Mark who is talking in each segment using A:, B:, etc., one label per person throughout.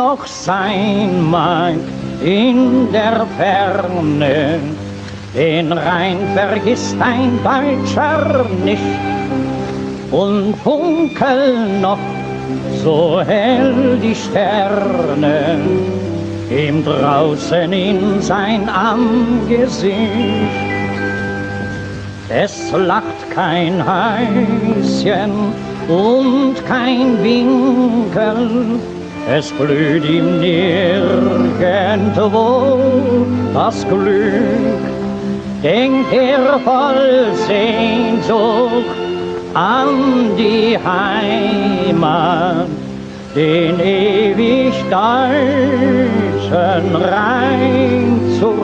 A: auch sein mag in der Ferne, den Rhein vergisst ein Deutscher nicht und funkeln noch so hell die Sterne ihm draußen in sein Angesicht. Es lacht kein Häuschen und kein Winkel, es blüht ihm nirgendwo das Glück. Denkt er voll Sehnsucht an die Heimat, den ewig deutschen Rhein zurück.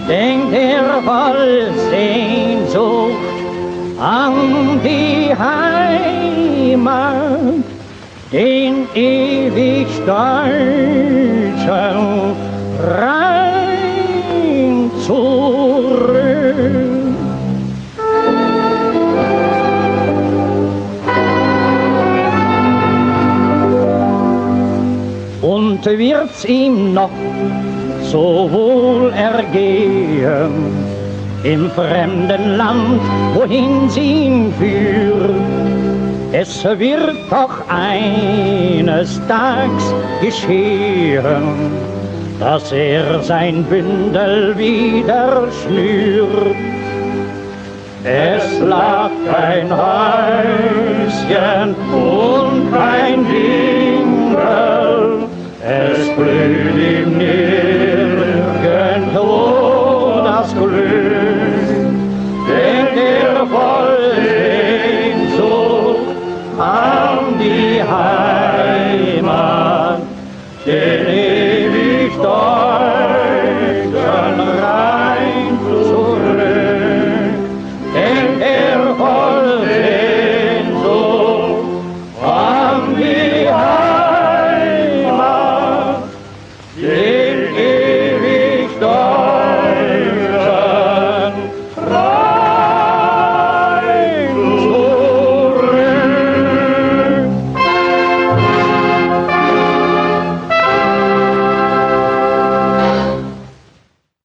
A: Denkt er voll Sehnsucht an die Heimat, den ewig deutschen Rhein zurück. Und wird's ihm noch so wohl ergehen im fremden Land, wohin sie ihn führt. Es wird doch eines Tages geschehen, dass er sein Bündel wieder schnürt. Es lag kein Häuschen und kein Winkel, es blüht ihm nicht